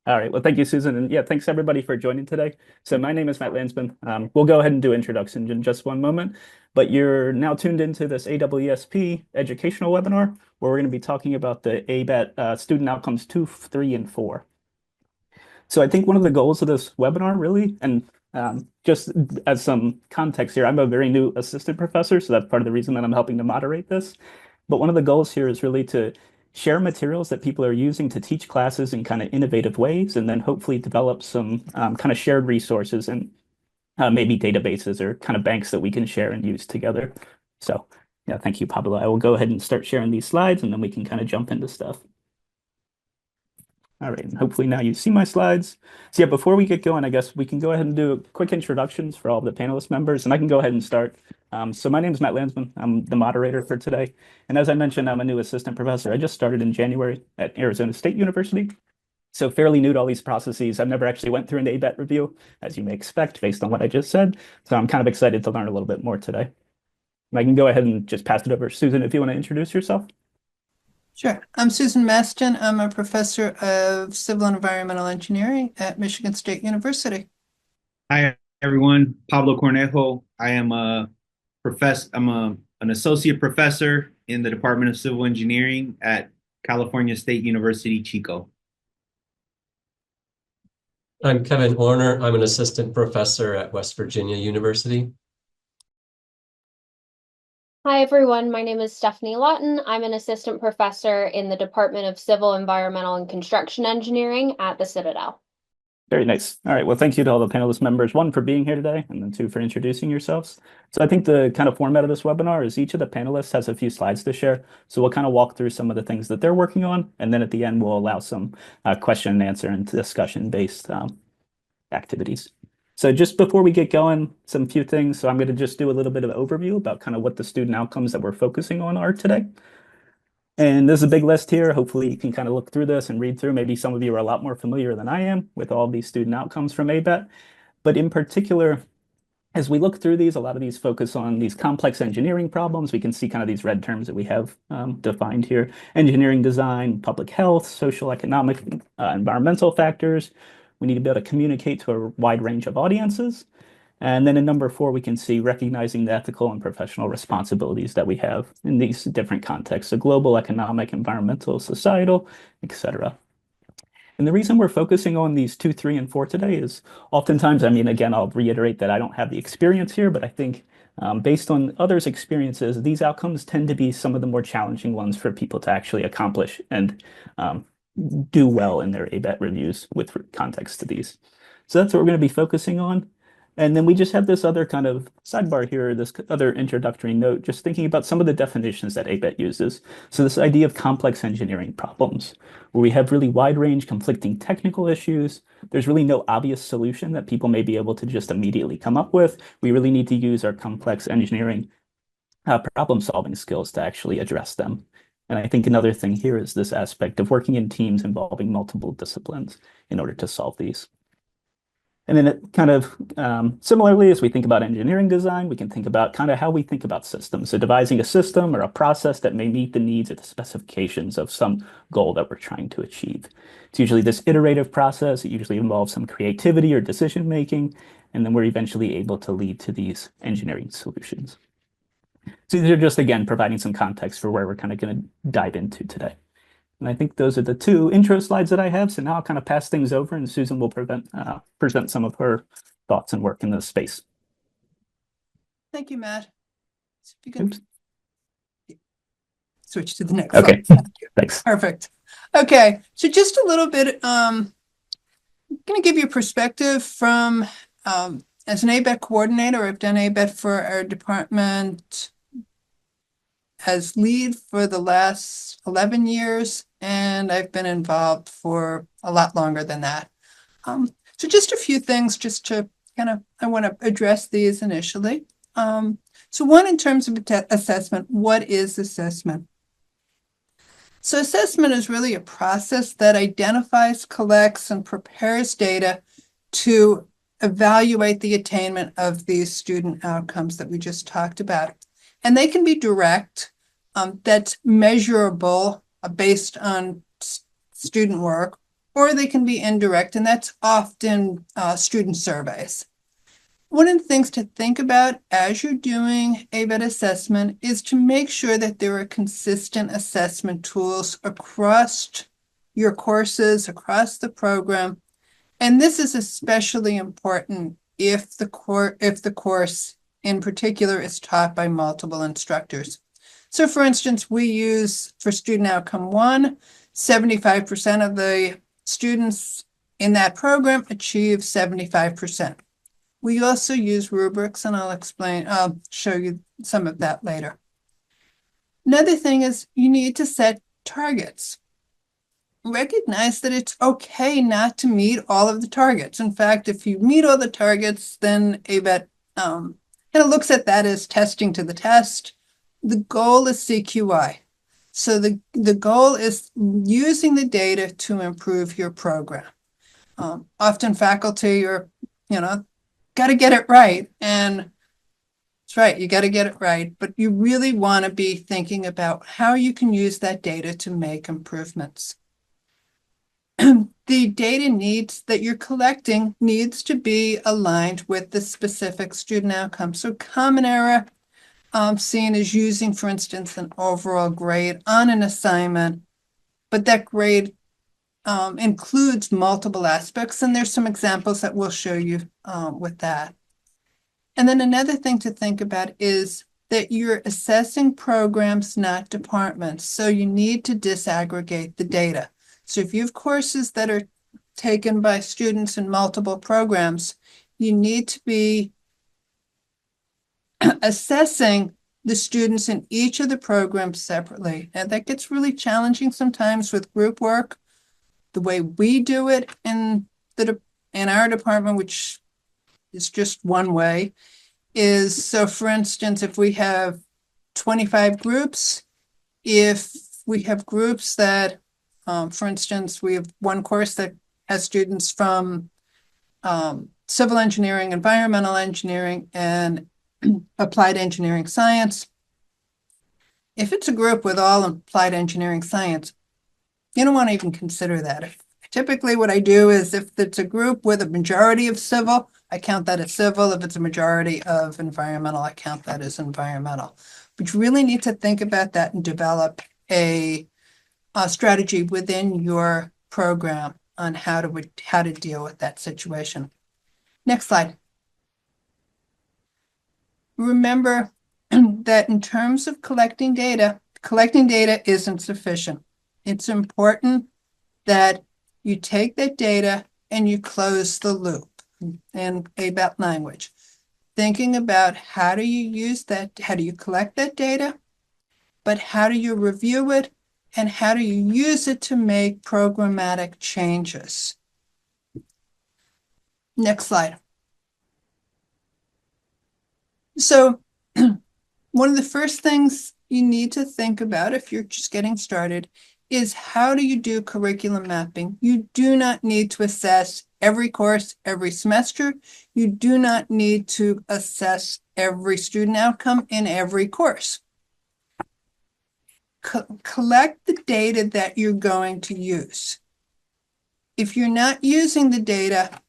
All right. Well, thank you, Susan. And yeah, thanks everybody for joining today. So my name is Matt Landsman. We'll go ahead and do introductions in just one moment, but you're now tuned into this AEESP educational webinar where we're going to be talking about the ABET student outcomes 2, 3, and 4. So I think one of the goals of this webinar really, and just as some context here, I'm a very new assistant professor, so that's part of the reason that I'm helping to moderate this. But one of the goals here is really to share materials that people are using to teach classes in kind of innovative ways, and then hopefully develop some kind of shared resources and maybe databases or kind of banks that we can share and use together. So yeah, thank you, Pablo. I will go ahead and start sharing these slides, and then we can kind of jump into stuff. All right, and hopefully now you see my slides. So yeah, before we get going, I guess we can go ahead and do quick introductions for all the panelist members, and I can go ahead and start. So my name is Matt Landsman. I'm the moderator for today. And as I mentioned, I'm a new assistant professor. I just started in January at Arizona State University. So fairly new to all these processes. I've never actually went through an ABET review, as you may expect, based on what I just said. So I'm kind of excited to learn a little bit more today. And I can go ahead and just pass it over. Susan, if you want to introduce yourself. Sure. I'm Susan Maston. I'm a professor of civil and environmental engineering at Michigan State University. Hi, everyone. Pablo Cornejo. I am a professor. An associate professor in the Department of Civil Engineering at California State University, Chico. I'm Kevin Horner. I'm an assistant professor at West Virginia University. Hi, everyone. My name is Stephanie Lawton. I'm an assistant professor in the Department of Civil, Environmental, and Construction Engineering at the Citadel. Very nice. All right. Well, thank you to all the panelist members, one for being here today, and then two for introducing yourselves. So I think the kind of format of this webinar is each of the panelists has a few slides to share. So we'll kind of walk through some of the things that they're working on, and then at the end, we'll allow some question and answer and discussion-based activities. So just before we get going, some few things. So I'm going to just do a little bit of overview about kind of what the student outcomes that we're focusing on are today. And there's a big list here. Hopefully you can kind of look through this and read through. Maybe some of you are a lot more familiar than I am with all these student outcomes from ABET. But in particular, as we look through these, a lot of these focus on these complex engineering problems. We can see kind of these red terms that we have defined here: engineering design, public health, social, economic, environmental factors. We need to be able to communicate to a wide range of audiences. And then in number 4, we can see recognizing the ethical and professional responsibilities that we have in these different contexts: so global, economic, environmental, societal, etc. And the reason we're focusing on these 2, 3, and 4 today is oftentimes, I mean, again, I'll reiterate that I don't have the experience here, but I think based on others' experiences, these outcomes tend to be some of the more challenging ones for people to actually accomplish and do well in their ABET reviews with context to these. So that's what we're going to be focusing on. And then we just have this other kind of sidebar here, this other introductory note, just thinking about some of the definitions that ABET uses. So this idea of complex engineering problems, where we have really wide range conflicting technical issues. There's really no obvious solution that people may be able to just immediately come up with. We really need to use our complex engineering problem solving skills to actually address them. And I think another thing here is this aspect of working in teams involving multiple disciplines in order to solve these. And then it kind of similarly, as we think about engineering design, we can think about kind of how we think about systems. So devising a system or a process that may meet the needs or the specifications of some goal that we're trying to achieve. It's usually this iterative process. It usually involves some creativity or decision making, and then we're eventually able to lead to these engineering solutions. So these are just, again, providing some context for where we're kind of going to dive into today. And I think those are the 2 intro slides that I have. So now I'll kind of pass things over and Susan will present some of her thoughts and work in this space. Thank you, Matt. So if you can Oops. switch to the next Okay, slide. thanks. Perfect. Okay, so just a little bit, I'm going to give you a perspective from, as an ABET coordinator. I've done ABET for our department as lead for the last 11 years, and I've been involved for a lot longer than that. So just a few things just to I want to address these initially. So one, in terms of assessment, what is assessment? So assessment is really a process that identifies, collects, and prepares data to evaluate the attainment of these student outcomes that we just talked about. And they can be direct, that's measurable based on student work, or they can be indirect, and that's often student surveys. One of the things to think about as you're doing ABET assessment is to make sure that there are consistent assessment tools across your courses, across the program. And this is especially important if the course in particular is taught by multiple instructors. So for instance, we use for student outcome 1, 75% of the students in that program achieve 75%. We also use rubrics, and I'll show you some of that later. Another thing is you need to set targets. Recognize that it's okay not to meet all of the targets. In fact, if you meet all the targets, then ABET kind of looks at that as testing to the test. The goal is CQI. So the goal is using the data to improve your program. Often faculty are, got to get it right. And that's right, you got to get it right. But you really want to be thinking about how you can use that data to make improvements. The data needs that you're collecting needs to be aligned with the specific student outcome. So common error seen as using, for instance, an overall grade on an assignment, but that grade includes multiple aspects, and there's some examples that we'll show you with that. And then another thing to think about is that you're assessing programs, not departments. So you need to disaggregate the data. So if you have courses that are taken by students in multiple programs, you need to be assessing the students in each of the programs separately. And that gets really challenging sometimes with group work. The way we do it in our department, which is just one way, is so for instance, if we have 25 groups, if we have groups that, for instance, we have one course that has students from civil engineering, environmental engineering, and applied engineering science. If it's a group with all applied engineering science, you don't want to even consider that. Typically what I do is if it's a group with a majority of civil, I count that as civil. If it's a majority of environmental, I count that as environmental. But you really need to think about that and develop a strategy within your program on how to deal with that situation. Next slide. Remember that in terms of collecting data isn't sufficient. It's important that you take that data and you close the loop in ABET language. Thinking about how do you use that, how do you collect that data, but how do you review it, and how do you use it to make programmatic changes? Next slide. So one of the first things you need to think about if you're just getting started is how do you do curriculum mapping? You do not need to assess every course every semester. You do not need to assess every student outcome in every course. Collect the data that you're going to use. If you're not using the data,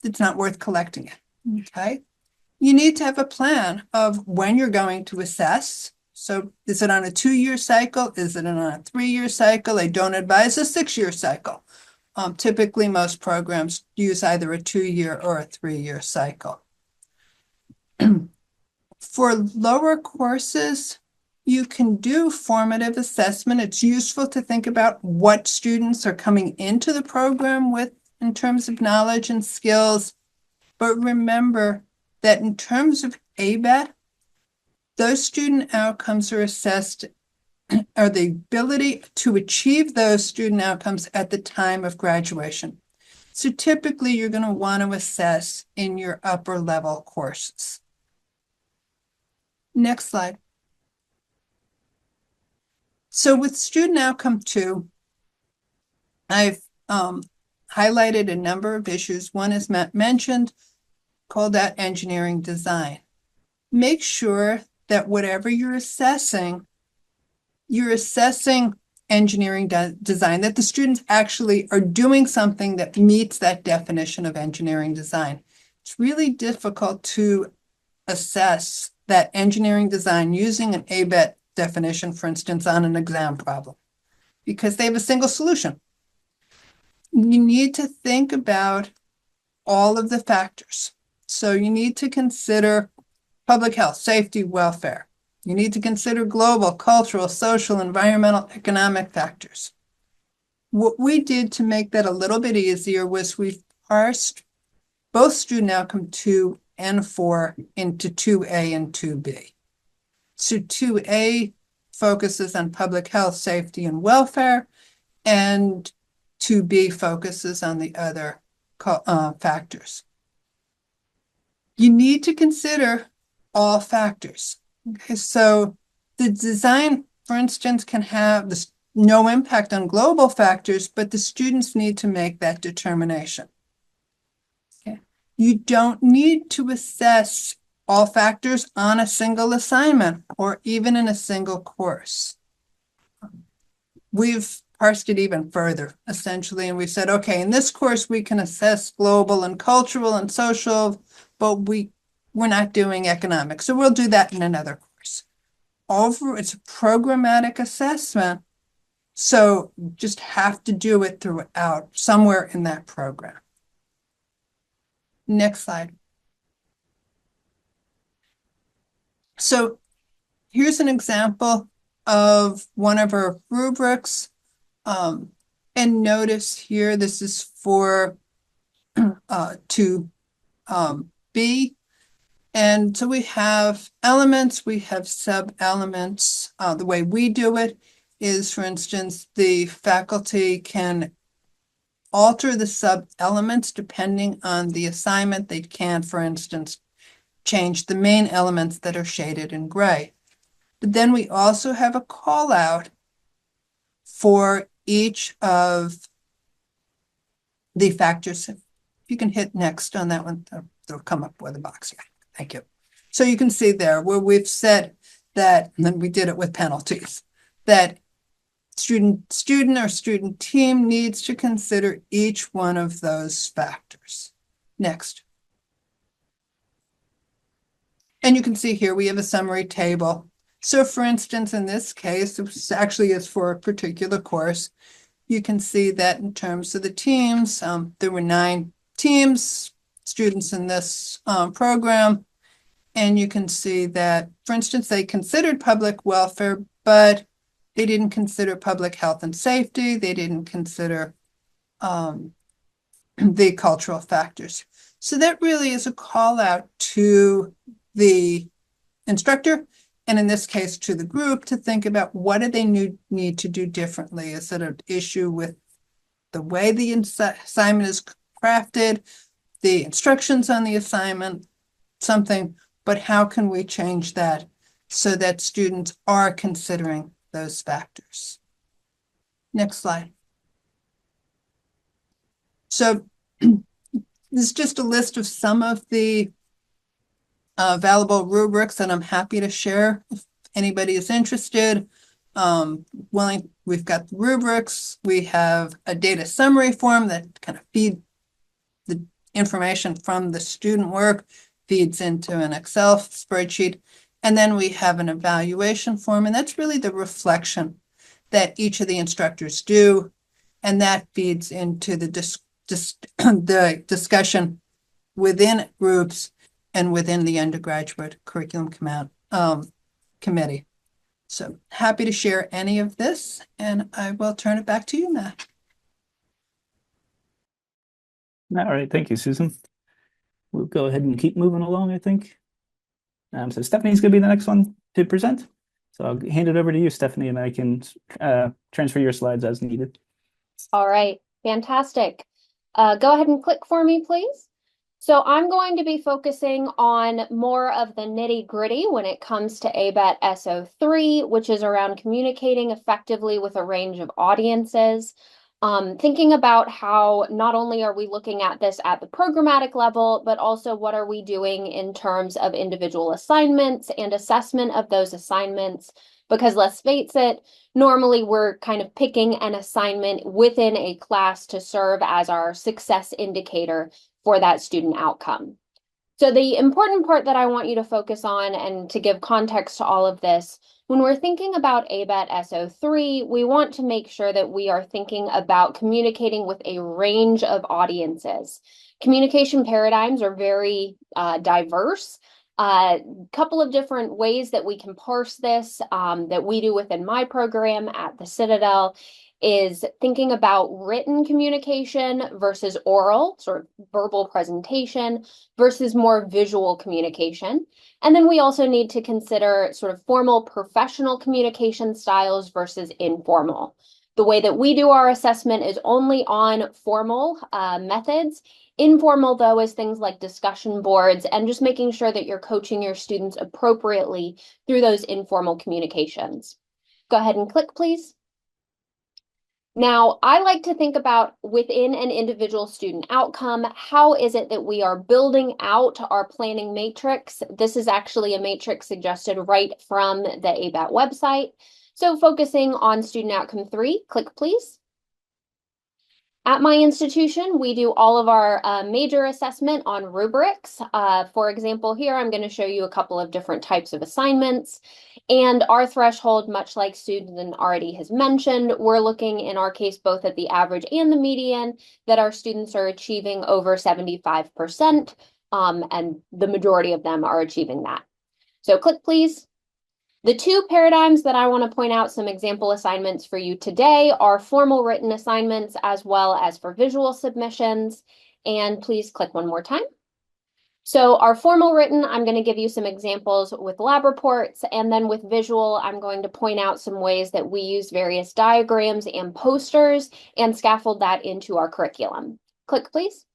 it's not worth collecting it, okay? You need to have a plan of when you're going to assess. So is it on a 2-year cycle? Is it on a 3-year cycle? I don't advise a 6-year cycle. Typically, most programs use either a 2-year or a 3-year cycle. For lower courses, you can do formative assessment. It's useful to think about what students are coming into the program with in terms of knowledge and skills. But remember that in terms of ABET, those student outcomes are assessed, or the ability to achieve those student outcomes at the time of graduation. So typically you're going to want to assess in your upper level courses. Next slide. So with student outcome 2, I've highlighted a number of issues. One is Matt mentioned, called that engineering design. Make sure that whatever you're assessing engineering design, that the students actually are doing something that meets that definition of engineering design. It's really difficult to assess that engineering design using an ABET definition, for instance, on an exam problem, because they have a single solution. You need to think about all of the factors. So you need to consider public health, safety, welfare. You need to consider global, cultural, social, environmental, economic factors. What we did to make that a little bit easier was we parsed both student outcome 2 and 4 into 2A and 2B. So 2A focuses on public health, safety, and welfare, and 2B focuses on the other factors. You need to consider all factors. Okay, so the design, for instance, can have no impact on global factors, but the students need to make that determination. Okay. You don't need to assess all factors on a single assignment or even in a single course. We've parsed it even further, essentially, and we said, okay, in this course, we can assess global and cultural and social, but we're not doing economics, so we'll do that in another course. It's a programmatic assessment, so you just have to do it throughout, somewhere in that program. Next slide. So here's an example of one of our rubrics. And notice here, this is for 2B. And so we have elements, we have sub-elements. The way we do it is, for instance, the faculty can alter the sub-elements depending on the assignment. They can, for instance, change the main elements that are shaded in gray. But then we also have a call out for each of the factors. If you can hit next on that one, they'll come up with a box here. Thank you. So you can see there where we've said that, and then we did it with penalties, that student or student team needs to consider each one of those factors. Next. And you can see here we have a summary table. So for instance, in this case, it actually is for a particular course. You can see that in terms of the teams, there were 9 teams, students in this program. And you can see that, for instance, they considered public welfare, but they didn't consider public health and safety. They didn't consider the cultural factors. So that really is a call out to the instructor, and in this case to the group, to think about what do they need to do differently. Is it an issue with the way the assignment is crafted, the instructions on the assignment, something, but how can we change that so that students are considering those factors? Next slide. So this is just a list of some of the available rubrics that I'm happy to share if anybody is interested. We've got the rubrics. We have a data summary form that kind of feed the information from the student work, feeds into an Excel spreadsheet. And then we have an evaluation form, and that's really the reflection that each of the instructors do. And that feeds into the the discussion within groups and within the undergraduate curriculum committee. So happy to share any of this, and I will turn it back to you, Matt. All right, thank you, Susan. We'll go ahead and keep moving along, I think. So Stephanie's going to be the next one to present. So I'll hand it over to you, Stephanie, and I can transfer your slides as needed. All right, fantastic. Go ahead and click for me, please. So I'm going to be focusing on more of the nitty-gritty when it comes to ABET SO3, which is around communicating effectively with a range of audiences. Thinking about how not only are we looking at this at the programmatic level, but also what are we doing in terms of individual assignments and assessment of those assignments Because let's face it, normally we're kind of picking an assignment within a class to serve as our success indicator for that student outcome. So the important part that I want you to focus on, and to give context to all of this, when we're thinking about ABET SO3, we want to make sure that we are thinking about communicating with a range of audiences. Communication paradigms are very diverse. Couple of different ways that we can parse this that we do within my program at the Citadel is thinking about written communication versus oral, sort of verbal presentation, versus more visual communication. And then we also need to consider sort of formal professional communication styles versus informal. The way that we do our assessment is only on formal methods. Informal, though, is things like discussion boards and just making sure that you're coaching your students appropriately through those informal communications. Go ahead and click, please. Now, I like to think about within an individual student outcome, how is it that we are building out our planning matrix? This is actually a matrix suggested right from the ABET website. So focusing on student outcome 3, click please. At my institution, we do all of our major assessment on rubrics. For example, here I'm going to show you a couple of different types of assignments. And our threshold, much like Susan already has mentioned, we're looking in our case both at the average and the median that our students are achieving over 75%, and the majority of them are achieving that. So click please. The two paradigms that I want to point out some example assignments for you today are formal written assignments as well as for visual submissions. And please click one more time. So our formal written, I'm going to give you some examples with lab reports, and then with visual, I'm going to point out some ways that we use various diagrams and posters and scaffold that into our curriculum. Click, please.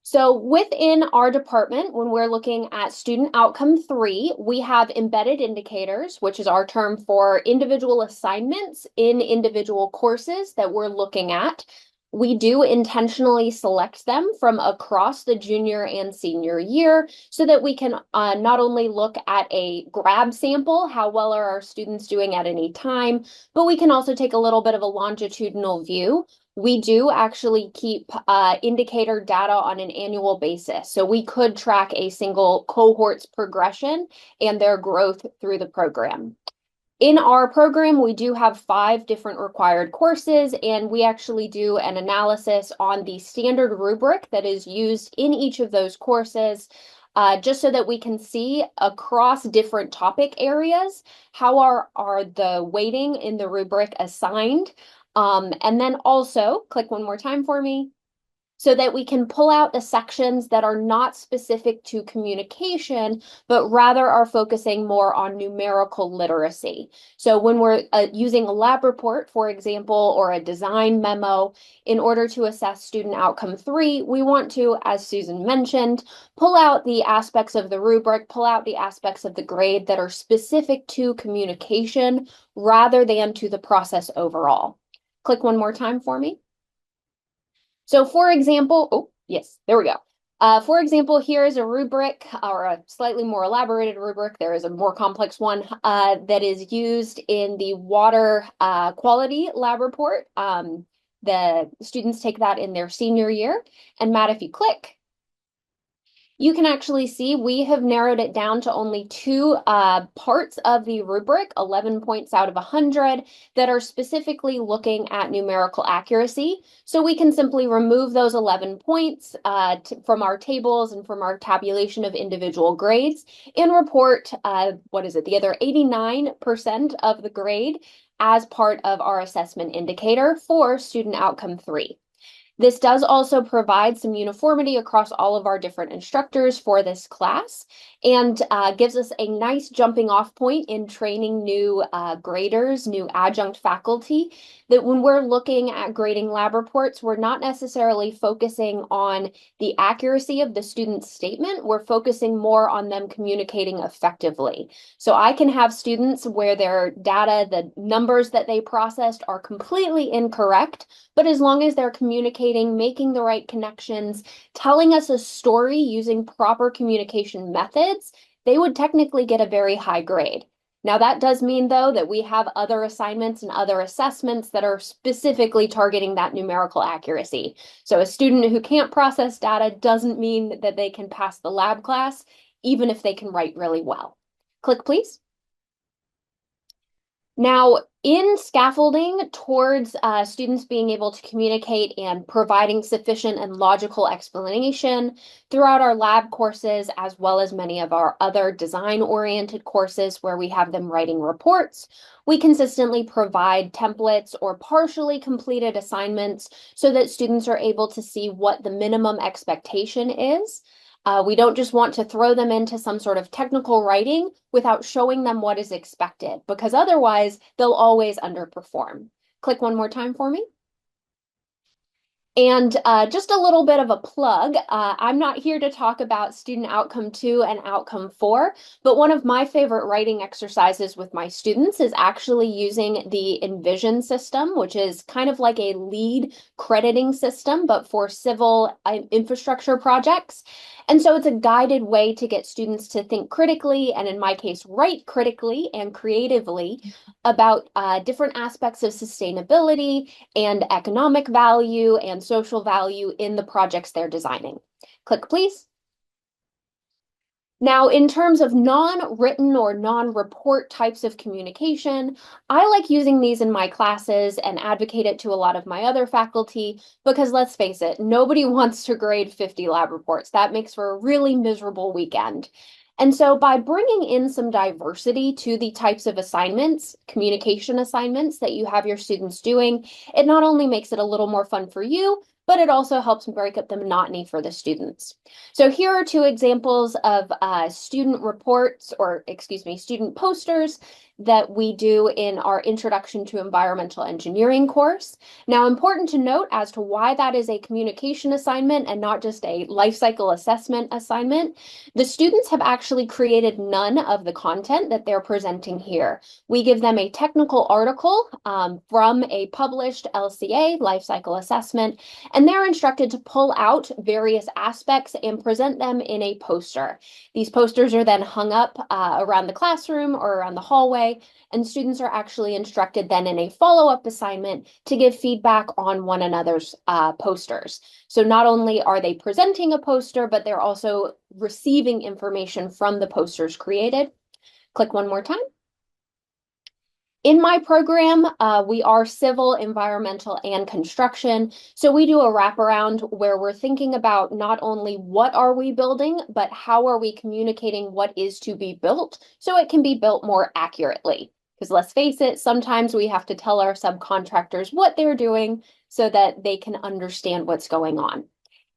So within our department, when we're looking at student outcome 3, we have embedded indicators, which is our term for individual assignments in individual courses that we're looking at. We do intentionally select them from across the junior and senior year so that we can not only look at a grab sample, how well are our students doing at any time, but we can also take a little bit of a longitudinal view. We do actually keep indicator data on an annual basis. So we could track a single cohort's progression and their growth through the program. In our program, we do have 5 different required courses, and we actually do an analysis on the standard rubric that is used in each of those courses, just so that we can see across different topic areas how are the weighting in the rubric assigned. And then also, click one more time for me, so that we can pull out the sections that are not specific to communication, but rather are focusing more on numerical literacy. So when we're using a lab report, for example, or a design memo, in order to assess student outcome 3, we want to, as Susan mentioned, pull out the aspects of the rubric, pull out the aspects of the grade that are specific to communication rather than to the process overall. Click one more time for me. So for example, oh, yes, there we go. For example, here is a rubric, or a slightly more elaborated rubric. There is a more complex one that is used in the water quality lab report. The students take that in their senior year. And Matt, if you click, you can actually see we have narrowed it down to only 2 parts of the rubric, 11 points out of 100, that are specifically looking at numerical accuracy. So we can simply remove those 11 points from our tables and from our tabulation of individual grades and report, the other 89% of the grade as part of our assessment indicator for student outcome 3. This does also provide some uniformity across all of our different instructors for this class, and gives us a nice jumping off point in training new graders, new adjunct faculty, that when we're looking at grading lab reports, we're not necessarily focusing on the accuracy of the student's statement, we're focusing more on them communicating effectively. So I can have students where their data, the numbers that they processed are completely incorrect, but as long as they're communicating, making the right connections, telling us a story using proper communication methods, they would technically get a very high grade. Now, that does mean, though, that we have other assignments and other assessments that are specifically targeting that numerical accuracy. So a student who can't process data doesn't mean that they can pass the lab class, even if they can write really well. Click, please. Now, in scaffolding towards students being able to communicate and providing sufficient and logical explanation throughout our lab courses, as well as many of our other design-oriented courses where we have them writing reports, we consistently provide templates or partially completed assignments so that students are able to see what the minimum expectation is. We don't just want to throw them into some sort of technical writing without showing them what is expected, because otherwise they'll always underperform. Click one more time for me. And just a little bit of a plug, I'm not here to talk about student outcome 2 and outcome 4, but one of my favorite writing exercises with my students is actually using the Envision system, which is kind of like a lead crediting system, but for civil infrastructure projects. And so it's a guided way to get students to think critically, and in my case, write critically and creatively about different aspects of sustainability and economic value and social value in the projects they're designing. Click, please. Now, in terms of non-written or non-report types of communication, I like using these in my classes and advocate it to a lot of my other faculty because, let's face it, nobody wants to grade 50 lab reports. That makes for a really miserable weekend. And so by bringing in some diversity to the types of assignments, communication assignments that you have your students doing, it not only makes it a little more fun for you, but it also helps break up the monotony for the students. So here are two examples of student reports, or excuse me, student posters that we do in our Introduction to Environmental Engineering course. Now, important to note as to why that is a communication assignment and not just a life cycle assessment assignment, the students have actually created none of the content that they're presenting here. We give them a technical article from a published LCA, life cycle assessment, and they're instructed to pull out various aspects and present them in a poster. These posters are then hung up around the classroom or around the hallway, and students are actually instructed then in a follow-up assignment to give feedback on one another's posters. So not only are they presenting a poster, but they're also receiving information from the posters created. Click one more time. In my program, we are civil, environmental, and construction. So we do a wraparound where we're thinking about not only what are we building, but how are we communicating what is to be built so it can be built more accurately. Because let's face it, sometimes we have to tell our subcontractors what they're doing so that they can understand what's going on.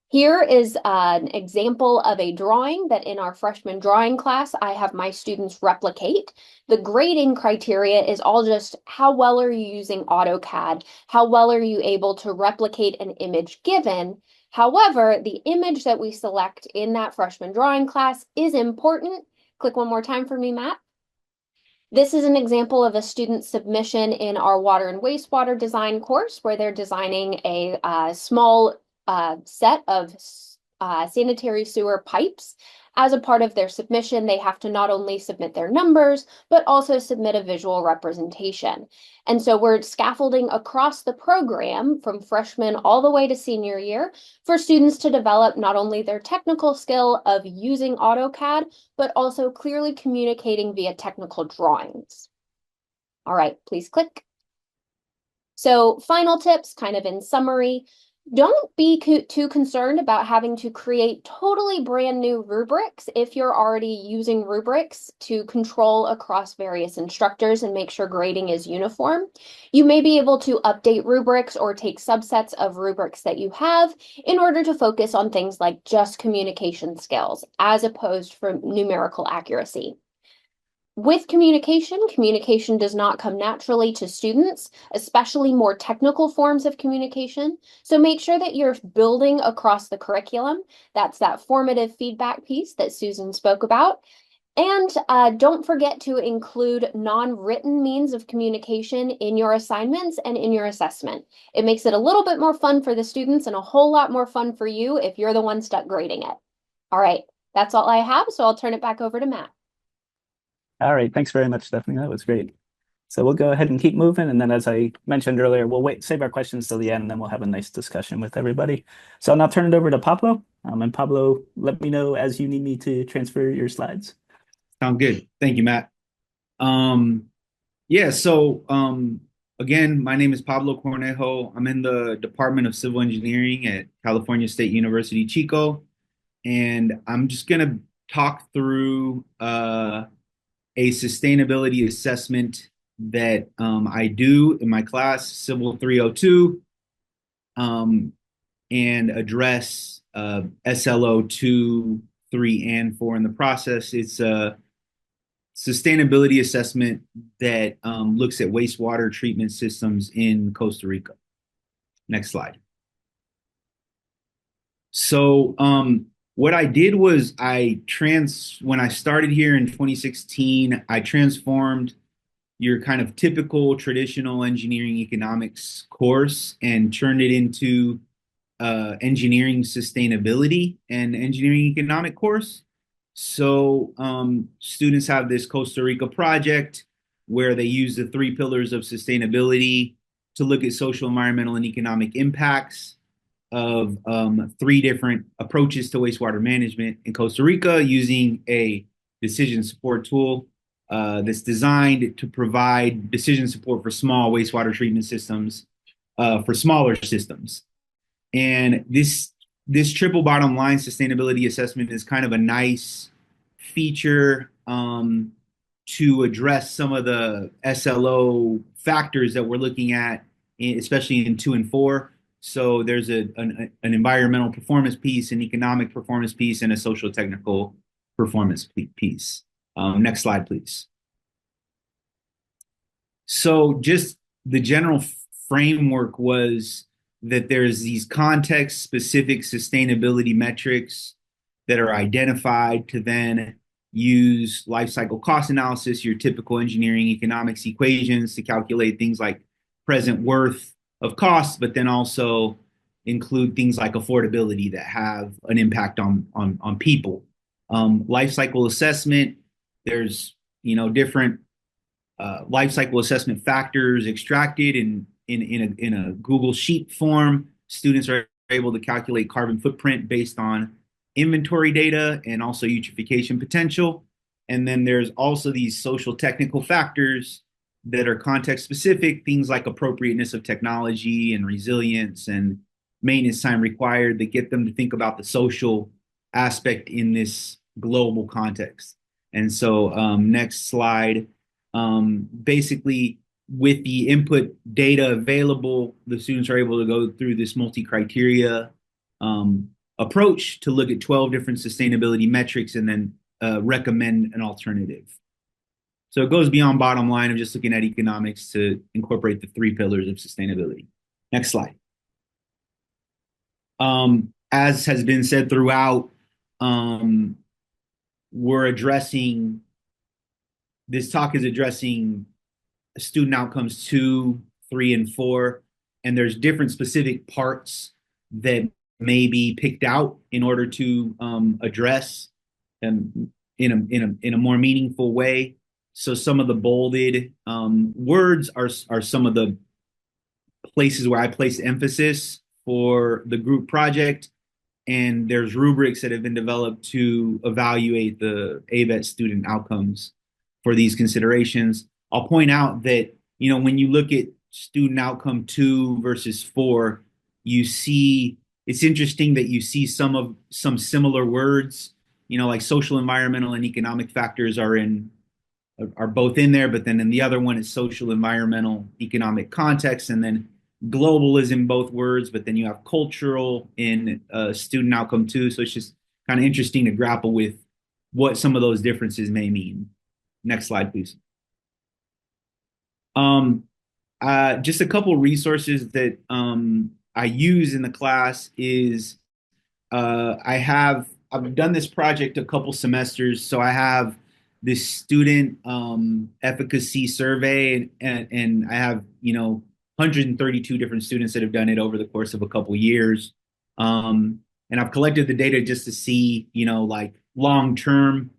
Here is an example of a drawing that in our freshman drawing class, I have my students replicate. The grading criteria is all just how well are you using AutoCAD? How well are you able to replicate an image given? However, the image that we select in that freshman drawing class is important. Click one more time for me, Matt. This is an example of a student submission in our water and wastewater design course where they're designing a small set of sanitary sewer pipes. As a part of their submission, they have to not only submit their numbers, but also submit a visual representation. And so we're scaffolding across the program from freshman all the way to senior year for students to develop not only their technical skill of using AutoCAD, but also clearly communicating via technical drawings. All right, please click. So final tips, kind of in summary. Don't be too concerned about having to create totally brand new rubrics if you're already using rubrics to control across various instructors and make sure grading is uniform. You may be able to update rubrics or take subsets of rubrics that you have in order to focus on things like just communication skills as opposed to numerical accuracy. With communication does not come naturally to students, especially more technical forms of communication. So make sure that you're building across the curriculum. That's that formative feedback piece that Susan spoke about. And don't forget to include non-written means of communication in your assignments and in your assessment. It makes it a little bit more fun for the students and a whole lot more fun for you if you're the one stuck grading it. All right, that's all I have, so I'll turn it back over to Matt. All right, thanks very much, Stephanie. That was great. So we'll go ahead and keep moving. And then as I mentioned earlier, we'll save our questions till the end, and then we'll have a nice discussion with everybody. So I'll now turn it over to Pablo. And Pablo, let me know as you need me to transfer your slides. Sound good. Thank you, Matt. Yeah, so again, my name is Pablo Cornejo. I'm in the Department of Civil Engineering at California State University, Chico. And I'm just going to talk through a sustainability assessment that I do in my class, Civil 302, and address SLO2, 3, and 4 in the process. It's a sustainability assessment that looks at wastewater treatment systems in Costa Rica. Next slide. So what I did was when I started here in 2016, I transformed your kind of typical traditional engineering economics course and turned it into engineering sustainability and engineering economic course. So students have this Costa Rica project where they use the 3 pillars of sustainability to look at social, environmental, and economic impacts of 3 different approaches to wastewater management in Costa Rica using a decision support tool that's designed to provide decision support for small wastewater treatment systems, for smaller systems. And this triple bottom line sustainability assessment is kind of a nice feature to address some of the SLO factors that we're looking at, especially in 2 and 4. So there's an environmental performance piece, an economic performance piece, and a social technical performance piece. Next slide, please. So just the general framework was that there's these context-specific sustainability metrics that are identified to then use life cycle cost analysis, your typical engineering economics equations to calculate things like present worth of costs, but then also include things like affordability that have an impact on people. Life cycle assessment, there's different life cycle assessment factors extracted in a Google Sheet form. Students are able to calculate carbon footprint based on inventory data and also eutrophication potential. And then there's also these social technical factors that are context specific, things like appropriateness of technology and resilience and maintenance time required, that get them to think about the social aspect in this global context. And so next slide, basically with the input data available, the students are able to go through this multi-criteria approach to look at 12 different sustainability metrics and then recommend an alternative. So it goes beyond bottom line of just looking at economics to incorporate the 3 pillars of sustainability. Next slide. As has been said throughout, this talk is addressing student outcomes 2, 3, and 4, and there's different specific parts that may be picked out in order to address them in a more meaningful way. So some of the bolded words are some of the places where I place emphasis for the group project, and there's rubrics that have been developed to evaluate the ABET student outcomes for these considerations. I'll point out that, when you look at student outcome 2 versus 4, you see, it's interesting that you see some similar words, like social, environmental, and economic factors are both in there, but then in the other one is social, environmental, economic context, and then global is in both words, but then you have cultural in student outcome 2. So it's just kind of interesting to grapple with what some of those differences may mean. Next slide, please. Just a couple resources that I use in the class is I've done this project a couple semesters, so I have this student efficacy survey, and I have 132 different students that have done it over the course of a couple years, and I've collected the data just to see like long term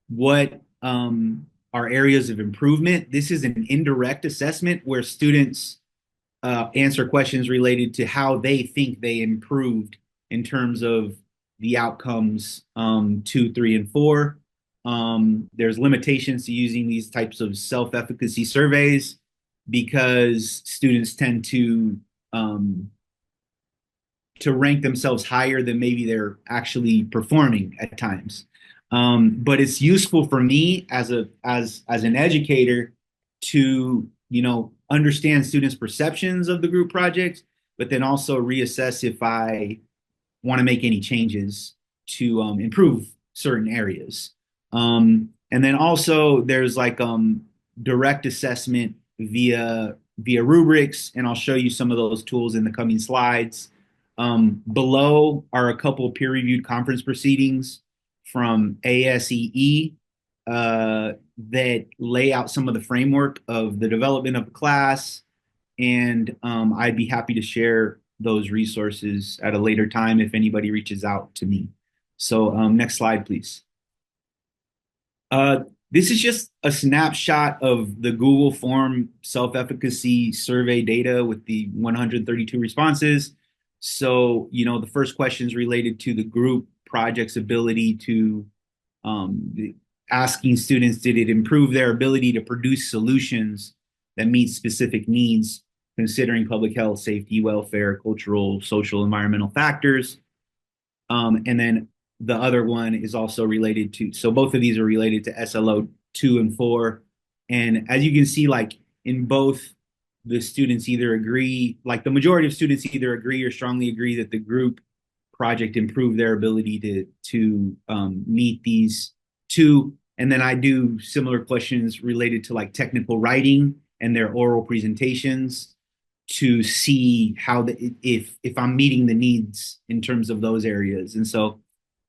what are areas of improvement. This is an indirect assessment where students answer questions related to how they think they improved in terms of the outcomes 2, 3, and 4. There's limitations to using these types of self-efficacy surveys because students tend to rank themselves higher than maybe they're actually performing at times. But it's useful for me as an educator to, understand students' perceptions of the group project, but then also reassess if I want to make any changes to improve certain areas. And then also there's like direct assessment via rubrics, and I'll show you some of those tools in the coming slides. Below are a couple of peer-reviewed conference proceedings from ASEE that lay out some of the framework of the development of the class, and I'd be happy to share those resources at a later time if anybody reaches out to me. So next slide, please. This is just a snapshot of the Google Form self-efficacy survey data with the 132 responses. So, the first question is related to the group project's ability to asking students, did it improve their ability to produce solutions that meet specific needs, considering public health, safety, welfare, cultural, social, environmental factors? And then the other one is also related to, so both of these are related to SLO 2 and 4. And as you can see, like in both, the students either agree, like the majority of students either agree or strongly agree that the group project improved their ability to meet these two. And then I do similar questions related to like technical writing and their oral presentations to see how if I'm meeting the needs in terms of those areas. And so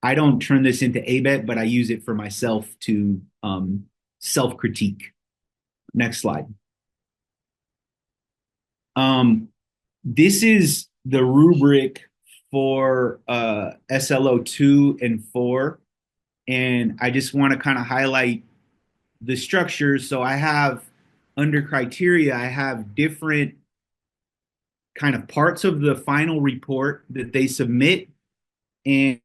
I don't turn this into ABET, but I use it for myself to self-critique. Next slide. This is the rubric for SLO 2 and 4. And I just want to kind of highlight the structure. So I have, under criteria, I have different kind of parts of the final report that they submit. And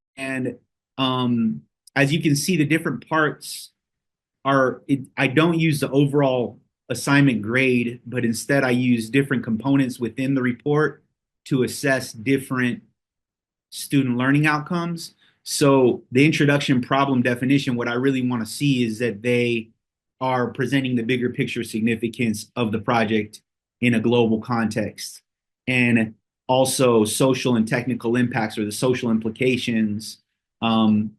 as you can see, the different parts are, I don't use the overall assignment grade, but instead I use different components within the report to assess different student learning outcomes. So the introduction problem definition, what I really want to see is that they are presenting the bigger picture significance of the project in a global context, and also social and technical impacts or the social implications. And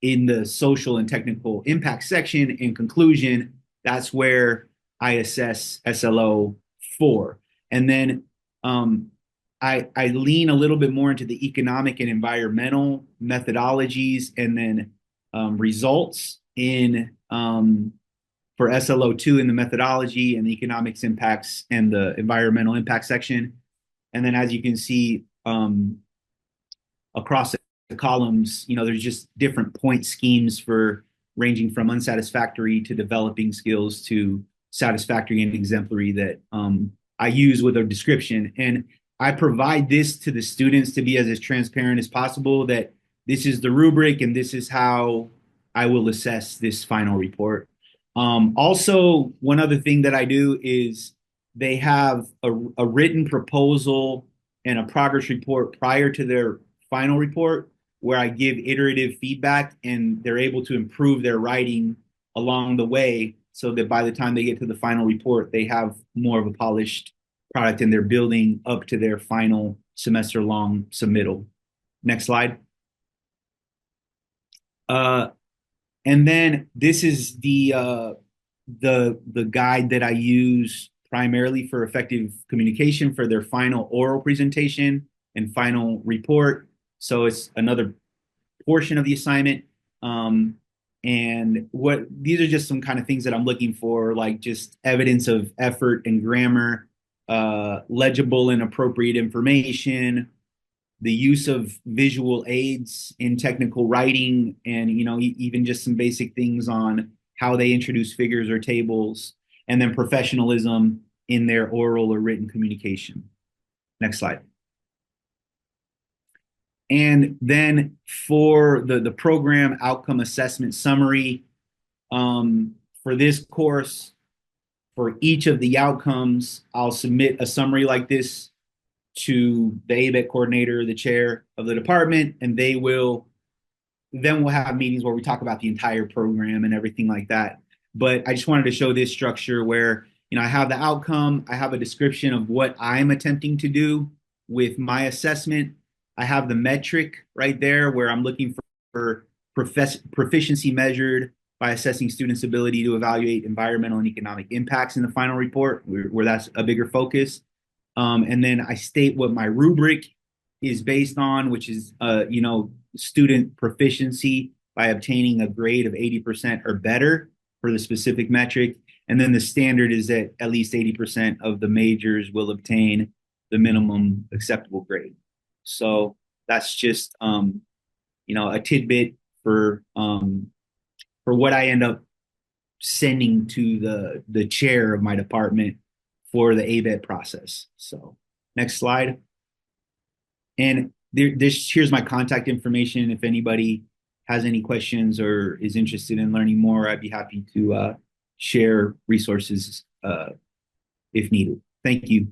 in the social and technical impact section, in conclusion, that's where I assess SLO 4. And then I lean a little bit more into the economic and environmental methodologies and then results in for SLO 2 in the methodology and the economics impacts and the environmental impact section. And then as you can see across the columns, there's just different point schemes for ranging from unsatisfactory to developing skills to satisfactory and exemplary that I use with a description. And I provide this to the students to be as transparent as possible, that this is the rubric and this is how I will assess this final report. Also, one other thing that I do is they have a written proposal and a progress report prior to their final report, where I give iterative feedback and they're able to improve their writing along the way, so that by the time they get to the final report, they have more of a polished product and they're building up to their final semester-long submittal. Next slide. And then this is the guide that I use primarily for effective communication for their final oral presentation and final report. So it's another portion of the assignment. And these are just some kind of things that I'm looking for, like just evidence of effort and grammar, legible and appropriate information, the use of visual aids in technical writing, and even just some basic things on how they introduce figures or tables, and then professionalism in their oral or written communication. Next slide. And then for the program outcome assessment summary, for this course, for each of the outcomes, I'll submit a summary like this to the ABET coordinator, the chair of the department, and then we'll have meetings where we talk about the entire program and everything like that. But I just wanted to show this structure where, I have the outcome, I have a description of what I'm attempting to do with my assessment. I have the metric right there where I'm looking for proficiency measured by assessing students' ability to evaluate environmental and economic impacts in the final report, where that's a bigger focus. And then I state what my rubric is based on, which is, student proficiency by obtaining a grade of 80% or better for the specific metric. And then the standard is that at least 80% of the majors will obtain the minimum acceptable grade. So that's just, a tidbit for what I end up sending to the chair of my department for the ABET process. So next slide. And here's my contact information. If anybody has any questions or is interested in learning more, I'd be happy to share resources if needed. Thank you.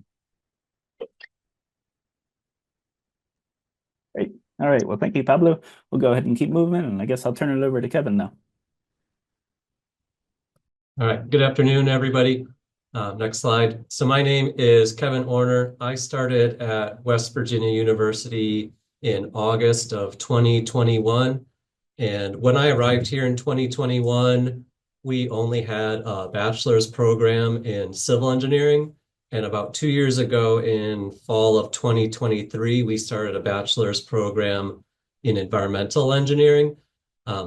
Great. All right. Well, thank you, Pablo. We'll go ahead and keep moving, and I guess I'll turn it over to Kevin now. All right. Good afternoon, everybody. Next slide. So my name is Kevin Orner. I started at West Virginia University in August of 2021. And when I arrived here in 2021, we only had a bachelor's program in civil engineering. And about 2 years ago, in fall of 2023, we started a bachelor's program in environmental engineering.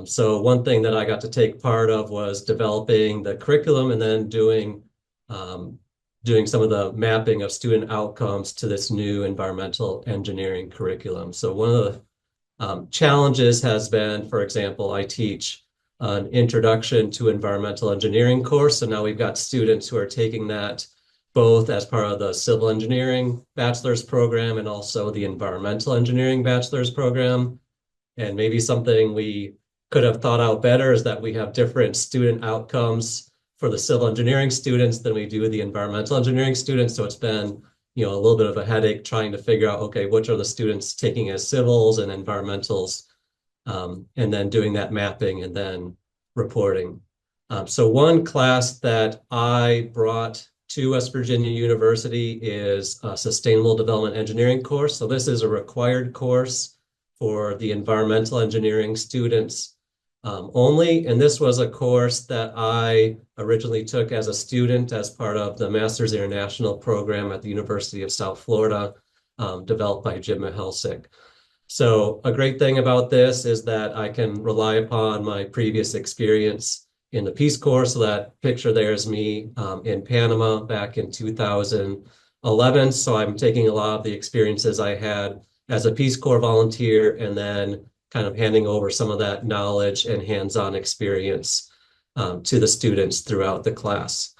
So one thing that I got to take part of was developing the curriculum and then doing some of the mapping of student outcomes to this new environmental engineering curriculum. So one of the challenges has been, for example, I teach an introduction to environmental engineering course. So now we've got students who are taking that both as part of the civil engineering bachelor's program and also the environmental engineering bachelor's program. And maybe something we could have thought out better is that we have different student outcomes for the civil engineering students than we do the environmental engineering students. So it's been, a little bit of a headache trying to figure out, okay, which are the students taking as civils and environmentals, and then doing that mapping and then reporting. So one class that I brought to West Virginia University is a Sustainable Development Engineering course. So this is a required course for the environmental engineering students only. And this was a course that I originally took as a student as part of the Masters International program at the University of South Florida, developed by Jim Mihalsic. So a great thing about this is that I can rely upon my previous experience in the Peace Corps. So that picture there is me in Panama back in 2011. So I'm taking a lot of the experiences I had as a Peace Corps volunteer and then kind of handing over some of that knowledge and hands-on experience to the students throughout the class.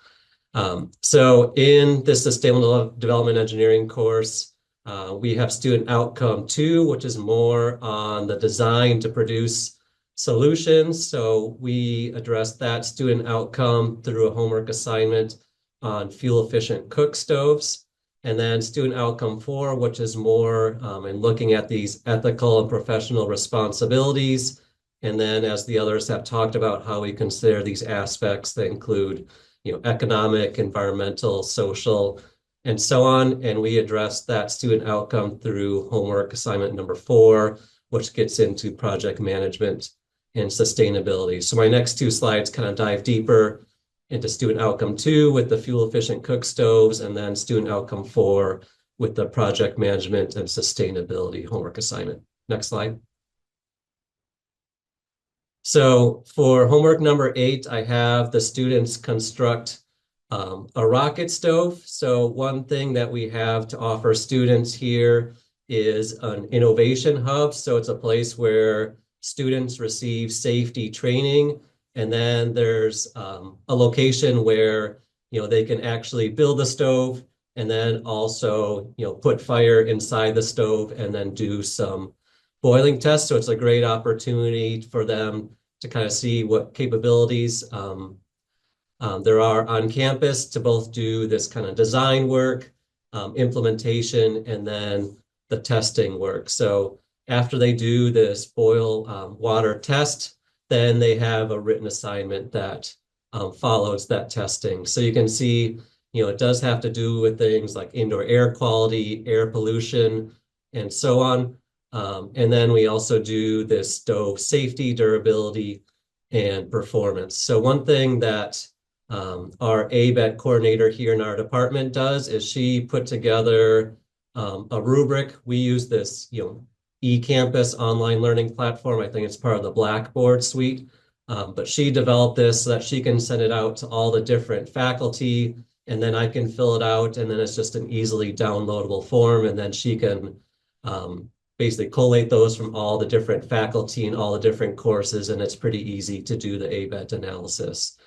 So in this Sustainable Development Engineering course, we have student outcome 2, which is more on the design to produce solutions. So we address that student outcome through a homework assignment on fuel efficient cook stoves. And then student outcome 4, which is more in looking at these ethical and professional responsibilities. And then as the others have talked about, how we consider these aspects that include, economic, environmental, social, and so on. And we address that student outcome through homework assignment number 4, which gets into project management and sustainability. So my next 2 slides kind of dive deeper into student outcome 2 with the fuel efficient cook stoves, and then student outcome 4 with the project management and sustainability homework assignment. Next slide. So for homework number 8, I have the students construct a rocket stove. So one thing that we have to offer students here is an innovation hub. So it's a place where students receive safety training. And then there's a location where, they can actually build a stove and then also, put fire inside the stove and then do some boiling tests. So it's a great opportunity for them to kind of see what capabilities there are on campus to both do this kind of design work, implementation, and then the testing work. So after they do this boil water test, then they have a written assignment that follows that testing. So you can see, it does have to do with things like indoor air quality, air pollution, and so on. And then we also do this stove safety, durability, and performance. So one thing that our ABET coordinator here in our department does is she put together a rubric. We use this, eCampus online learning platform. I think it's part of the Blackboard suite. But she developed this so that she can send it out to all the different faculty, and then I can fill it out, and then it's just an easily downloadable form, and then she can basically collate those from all the different faculty and all the different courses, and it's pretty easy to do the ABET analysis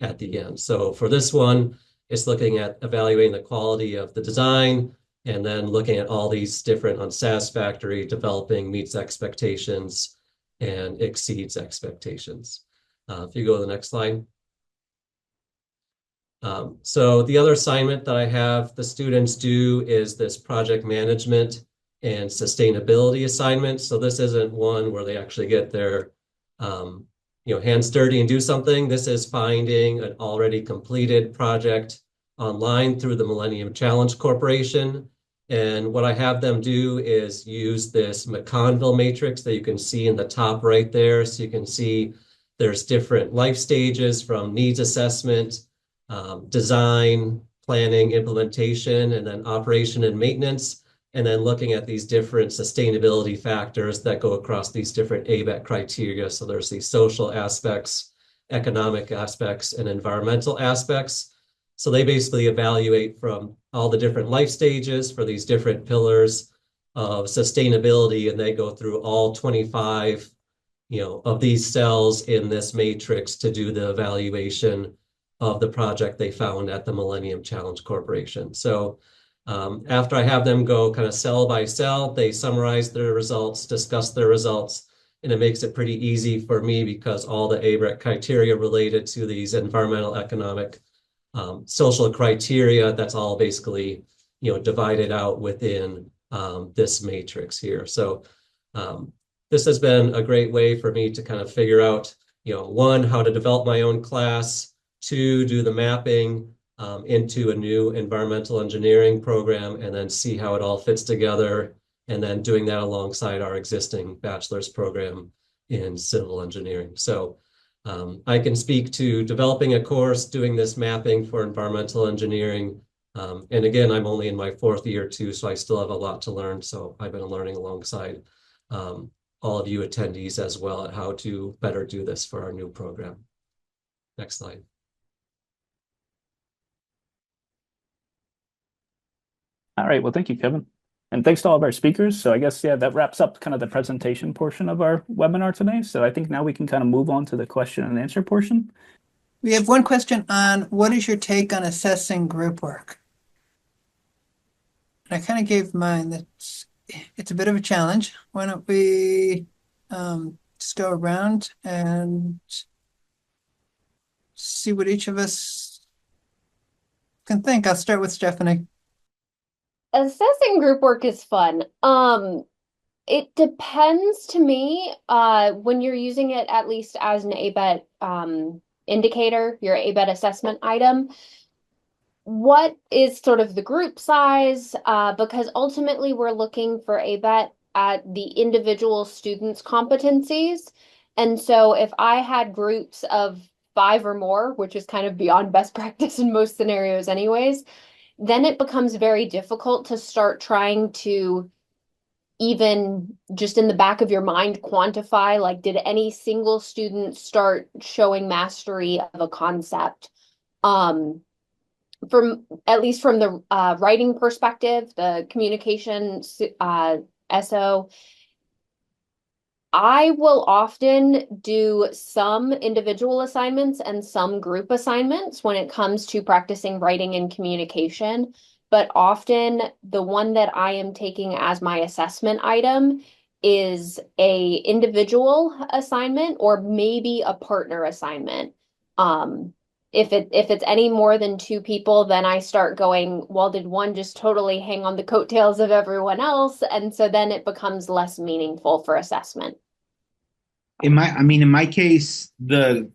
at the end. So for this one, it's looking at evaluating the quality of the design and then looking at all these different unsatisfactory, developing, meets expectations, and exceeds expectations. If you go to the next slide. So the other assignment that I have the students do is this project management and sustainability assignment. So this isn't one where they actually get their hands dirty and do something. This is finding an already completed project online through the Millennium Challenge Corporation. And what I have them do is use this McConville matrix that you can see in the top right there. So you can see there's different life stages from needs assessment, design, planning, implementation, and then operation and maintenance. And then looking at these different sustainability factors that go across these different ABET criteria. So there's these social aspects, economic aspects, and environmental aspects. So they basically evaluate from all the different life stages for these different pillars of sustainability, and they go through all 25, of these cells in this matrix to do the evaluation of the project they found at the Millennium Challenge Corporation. So after I have them go kind of cell by cell, they summarize their results, discuss their results, and it makes it pretty easy for me because all the ABET criteria related to these environmental, economic, social criteria, that's all basically, divided out within this matrix here. So this has been a great way for me to kind of figure out, one, how to develop my own class, two, do the mapping into a new environmental engineering program, and then see how it all fits together, and then doing that alongside our existing bachelor's program in civil engineering. So I can speak to developing a course, doing this mapping for environmental engineering. And again, I'm only in my 4th year too, so I still have a lot to learn. So I've been learning alongside all of you attendees as well at how to better do this for our new program. Next slide. All right, well, thank you, Kevin. And thanks to all of our speakers. So I guess, yeah, that wraps up kind of the presentation portion of our webinar today. So I think now we can kind of move on to the question and answer portion. We have one question on what is your take on assessing group work? And I kind of gave mine. It's a bit of a challenge. Why don't we just go around and see what each of us can think. I'll start with Stephanie. Assessing group work is fun. It depends to me, when you're using it at least as an ABET indicator, your ABET assessment item, what is sort of the group size? Because ultimately we're looking for ABET at the individual student's competencies. And so if I had groups of 5 or more, which is kind of beyond best practice in most scenarios anyways, then it becomes very difficult to start trying to even just in the back of your mind quantify, like, did any single student start showing mastery of a concept? from at least from the writing perspective, the communication SO, I will often do some individual assignments and some group assignments when it comes to practicing writing and communication. But often the one that I am taking as my assessment item is a individual assignment or maybe a partner assignment. If it's any more than two people, then I start going, well, did one just totally hang on the coattails of everyone else? And so then it becomes less meaningful for assessment. In my case, the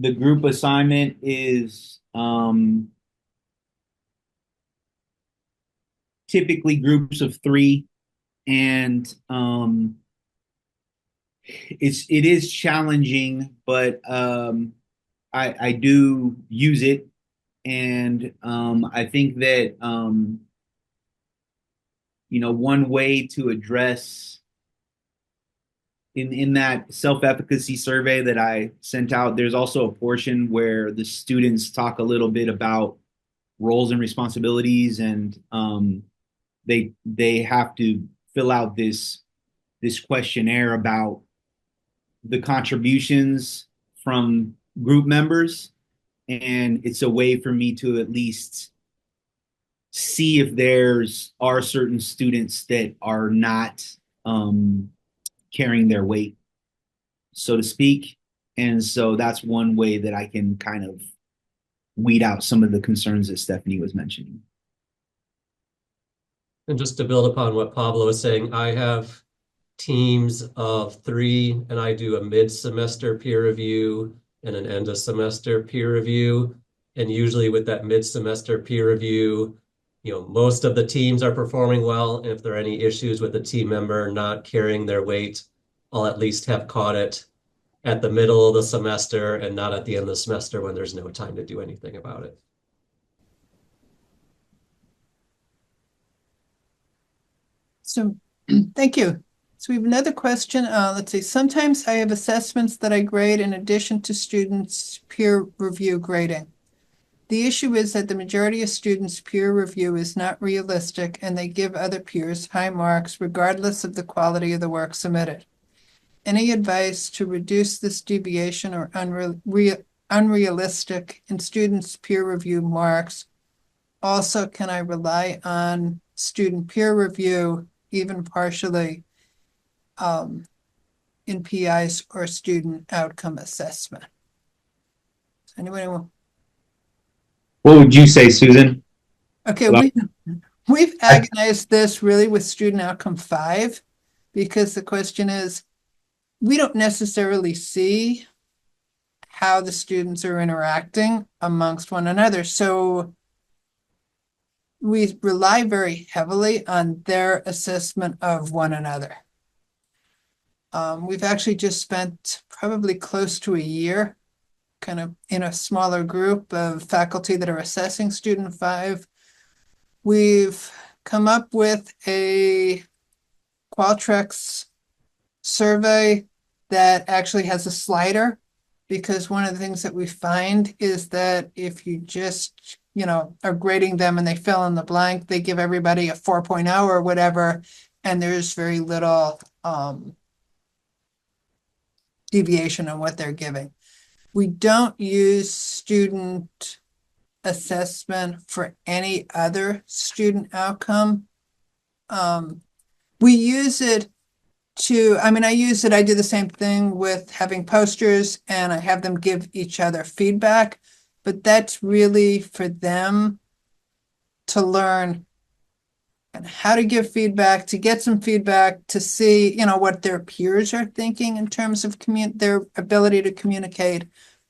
group assignment is typically groups of three, and it is challenging, but I do use it, and I think that one way to address in that self-efficacy survey that I sent out, there's also a portion where the students talk a little bit about roles and responsibilities, and they have to fill out this questionnaire about the contributions from group members, and it's a way for me to at least see if are certain students that are not carrying their weight, so to speak. And so that's one way that I can kind of weed out some of the concerns that Stephanie was mentioning. And just to build upon what Pablo was saying, I have teams of three, and I do a mid-semester peer review and an end of semester peer review. And usually with that mid-semester peer review, most of the teams are performing well. And if there are any issues with a team member not carrying their weight, I'll at least have caught it at the middle of the semester and not at the end of the semester when there's no time to do anything about it. So thank you. So we have another question. Let's see. Sometimes I have assessments that I grade in addition to students' peer review grading. The issue is that the majority of students' peer review is not realistic, and they give other peers high marks regardless of the quality of the work submitted. Any advice to reduce this deviation or unrealistic in students' peer review marks? Also, can I rely on student peer review, even partially, in PIs or student outcome assessment? Anyone? What would you say, Susan? Okay, we've agonized this really with student outcome 5, because the question is, we don't necessarily see how the students are interacting amongst one another. So we rely very heavily on their assessment of one another. We've actually just spent probably close to a year kind of in a smaller group of faculty that are assessing student 5. We've come up with a Qualtrics survey that actually has a slider, because one of the things that we find is that if you just, are grading them and they fill in the blank, they give everybody a 4.0 or whatever, and there's very little deviation on what they're giving. We don't use student assessment for any other student outcome. We use it I do the same thing with having posters, and I have them give each other feedback, but that's really for them to learn and how to give feedback, to get some feedback, to see, what their peers are thinking in terms of their ability to communicate.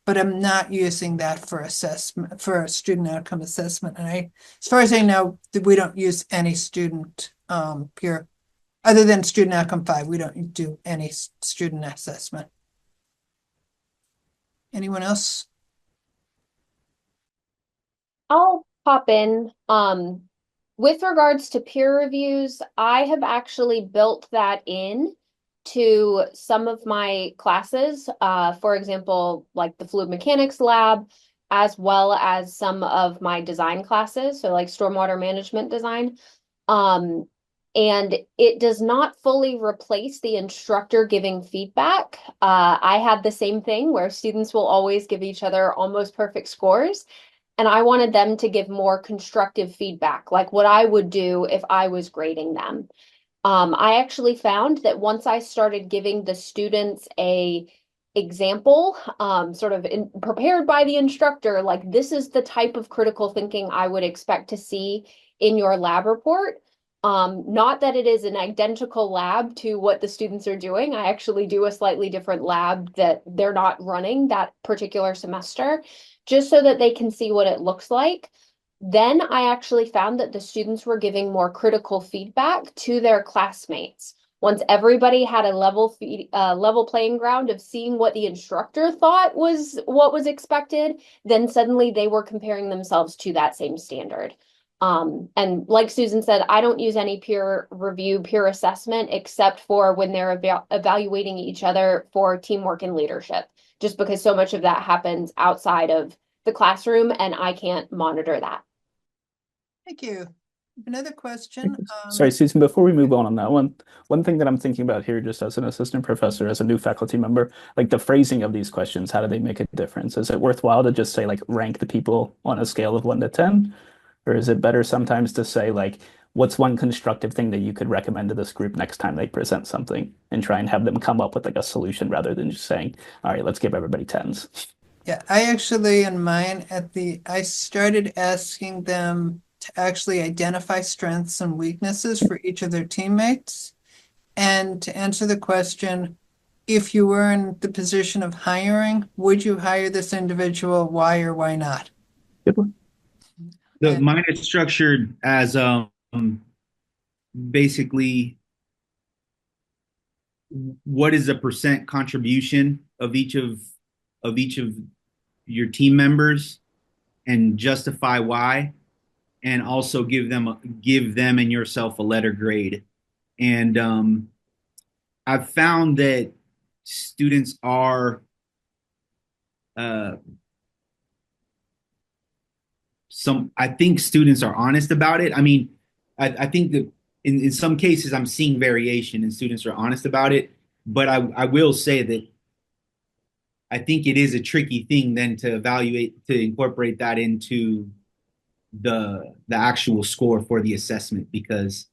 But I'm not using that for assessment, for student outcome assessment. And as far as I know, we don't use any student peer, other than student outcome 5. We don't do any student assessment. Anyone else? I'll pop in. With regards to peer reviews, I have actually built that in to some of my classes. For example, like the fluid mechanics lab, as well as some of my design classes, so like stormwater management design. And it does not fully replace the instructor giving feedback. I had the same thing where students will always give each other almost perfect scores. And I wanted them to give more constructive feedback, like what I would do if I was grading them. I actually found that once I started giving the students a example, prepared by the instructor, like this is the type of critical thinking I would expect to see in your lab report. Not that it is an identical lab to what the students are doing. I actually do a slightly different lab that they're not running that particular semester, just so that they can see what it looks like. Then I actually found that the students were giving more critical feedback to their classmates. Once everybody had a level playing ground of seeing what the instructor thought was what was expected, then suddenly they were comparing themselves to that same standard. And like Susan said, I don't use any peer review, peer assessment, except for when they're evaluating each other for teamwork and leadership, just because so much of that happens outside of the classroom and I can't monitor that. Thank you. Another question. Sorry, Susan, before we move on that one thing that I'm thinking about here, just as an assistant professor, as a new faculty member, like the phrasing of these questions, how do they make a difference? Is it worthwhile to just say like rank the people on a scale of 1 to 10? Or is it better sometimes to say like, what's one constructive thing that you could recommend to this group next time they present something and try and have them come up with like a solution rather than just saying, all right, let's give everybody 10s. Yeah, I actually, in mine, I started asking them to actually identify strengths and weaknesses for each of their teammates. And to answer the question, if you were in the position of hiring, would you hire this individual? Why or why not? Good one. Mine is structured as basically what is the percent contribution of each of your team members, and justify why, and also give them and yourself a letter grade. And I've found that students are I think students are honest about it. I mean, I think that in some cases I'm seeing variation and students are honest about it, but I will say that I think it is a tricky thing then to incorporate that into the actual score for the assessment because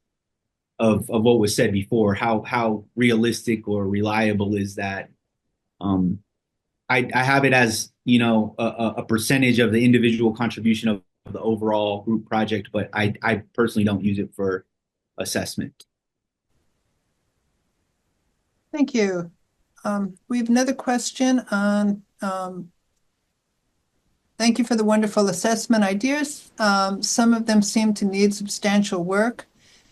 of what was said before. How realistic or reliable is that? I have it as, you know, a percentage of the individual contribution of the overall group project, but I personally don't use it for assessment. Thank you. We have another question on, thank you for the wonderful assessment ideas. Some of them seem to need substantial work.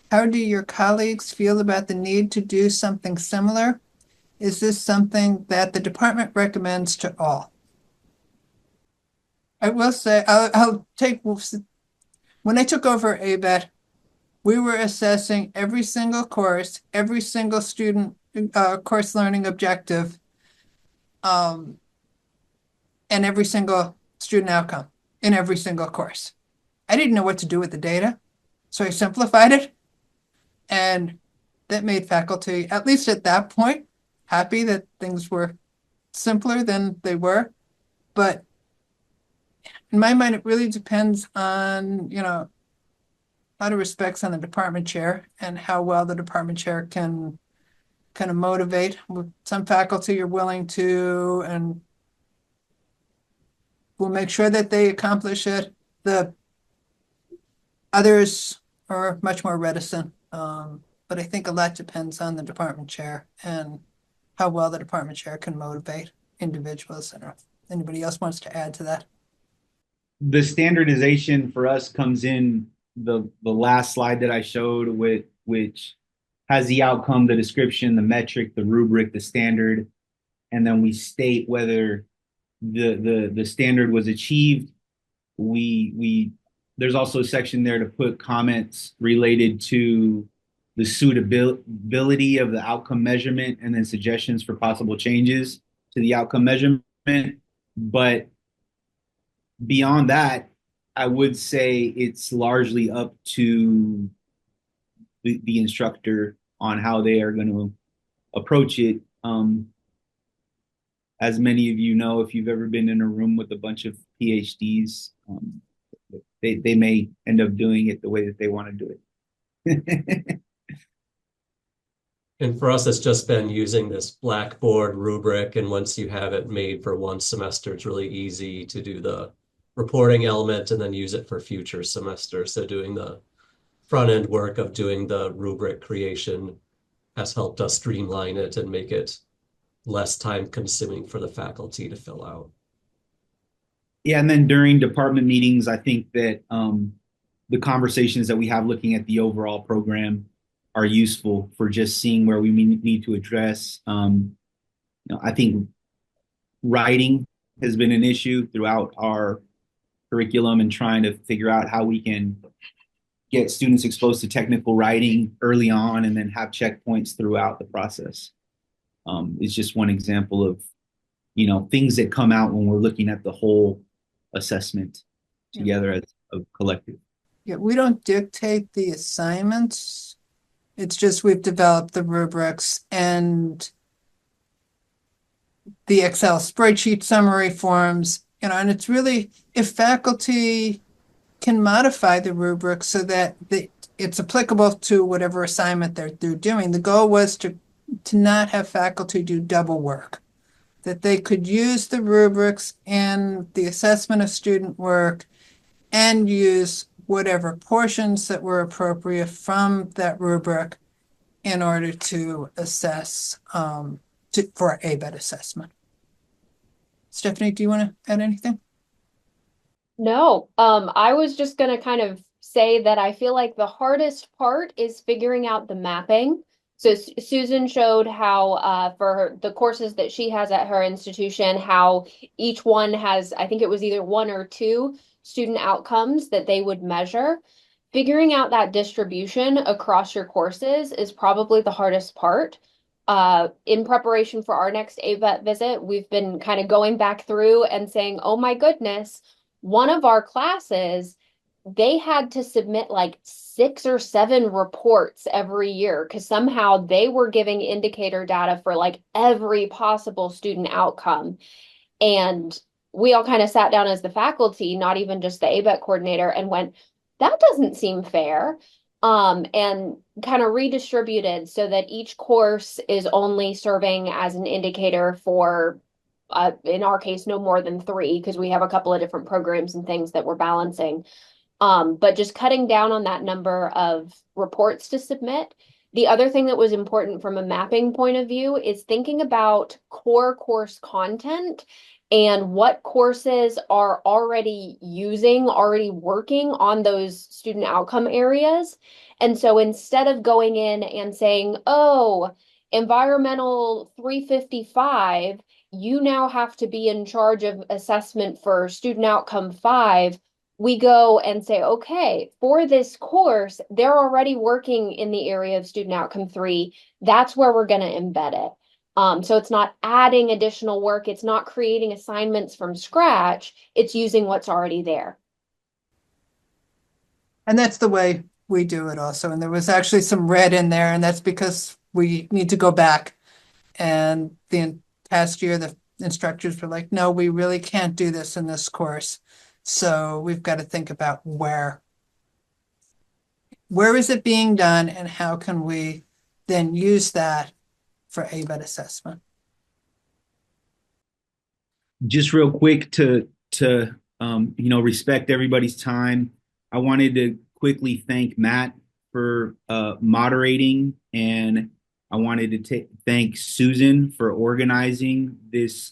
How do your colleagues feel about the need to do something similar? Is this something that the department recommends to all? I will say, when I took over ABET, we were assessing every single course, every single student course learning objective, and every single student outcome in every single course. I didn't know what to do with the data, so I simplified it, and that made faculty, at least at that point, happy that things were simpler than they were. But in my mind, it really depends on, you know, a lot of respects on the department chair and how well the department chair can kind of motivate. Some faculty are willing to and will make sure that they accomplish it. The others are much more reticent. But I think a lot depends on the department chair and how well the department chair can motivate individuals. I don't know if anybody else wants to add to that. The standardization for us comes in the last slide that I showed, which has the outcome, the description, the metric, the rubric, the standard, and then we state whether the standard was achieved. There's also a section there to put comments related to the suitability of the outcome measurement and then suggestions for possible changes to the outcome measurement. But beyond that, I would say it's largely up to the instructor on how they are going to approach it. As many of you know, if you've ever been in a room with a bunch of PhDs, they may end up doing it the way that they want to do it. And for us, it's just been using this Blackboard rubric. And once you have it made for one semester, it's really easy to do the reporting element and then use it for future semesters. So doing the front end work of doing the rubric creation has helped us streamline it and make it less time consuming for the faculty to fill out. Yeah, and then during department meetings, I think that the conversations that we have looking at the overall program are useful for just seeing where we need to address. I think writing has been an issue throughout our curriculum and trying to figure out how we can get students exposed to technical writing early on and then have checkpoints throughout the process. It's just one example of, things that come out when we're looking at the whole assessment together as a collective. Yeah, we don't dictate the assignments. It's just we've developed the rubrics and the Excel spreadsheet summary forms, and it's really, if faculty can modify the rubric so that it's applicable to whatever assignment they're doing. The goal was to not have faculty do double work, that they could use the rubrics and the assessment of student work and use whatever portions that were appropriate from that rubric in order to assess for ABET assessment. Stephanie, do you want to add anything? No, I was just going to kind of say that I feel like the hardest part is figuring out the mapping. So Susan showed how for the courses that she has at her institution, how each one has, I think it was either one or two student outcomes that they would measure. Figuring out that distribution across your courses is probably the hardest part. In preparation for our next ABET visit, we've been kind of going back through and saying, oh my goodness, one of our classes, they had to submit like 6 or 7 reports every year because somehow they were giving indicator data for like every possible student outcome. And we all kind of sat down as the faculty, not even just the ABET coordinator, and went, that doesn't seem fair. And kind of redistributed so that each course is only serving as an indicator for in our case, no more than 3, because we have a couple of different programs and things that we're balancing. But just cutting down on that number of reports to submit. The other thing that was important from a mapping point of view is thinking about core course content and what courses are already working on those student outcome areas. And so instead of going in and saying, oh, environmental 355, you now have to be in charge of assessment for student outcome 5, we go and say, okay, for this course, they're already working in the area of student outcome 3. That's where we're going to embed it. So it's not adding additional work. It's not creating assignments from scratch. It's using what's already there. And that's the way we do it also. And there was actually some red in there, and that's because we need to go back. And the past year, the instructors were like, no, we really can't do this in this course. So we've got to think about where is it being done and how can we then use that for ABET assessment. Just real quick to respect everybody's time. I wanted to quickly thank Matt for moderating, and I wanted to thank Susan for organizing this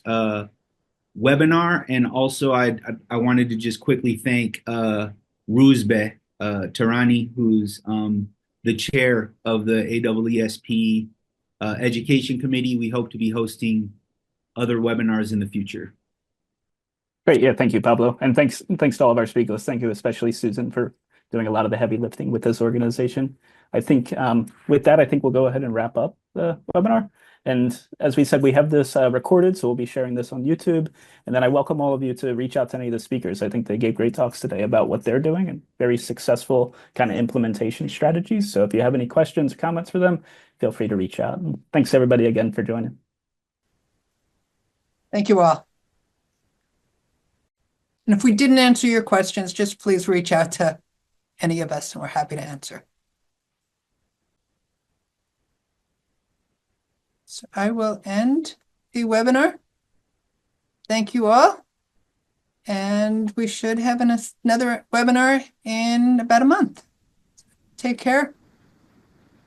webinar, and also I wanted to just quickly thank Ruzbe Tarani, who's the chair of the AEESP Education Committee. We hope to be hosting other webinars in the future. Great. Yeah, thank you, Pablo. And thanks to all of our speakers. Thank you, especially Susan, for doing a lot of the heavy lifting with this organization. I think with that, I think we'll go ahead and wrap up the webinar. And as we said, we have this recorded, so we'll be sharing this on YouTube. And then I welcome all of you to reach out to any of the speakers. I think they gave great talks today about what they're doing and very successful kind of implementation strategies. So if you have any questions or comments for them, feel free to reach out. And thanks everybody again for joining. Thank you all. And if we didn't answer your questions, just please reach out to any of us and we're happy to answer. So I will end the webinar. Thank you all. And we should have another webinar in about a month. Take care.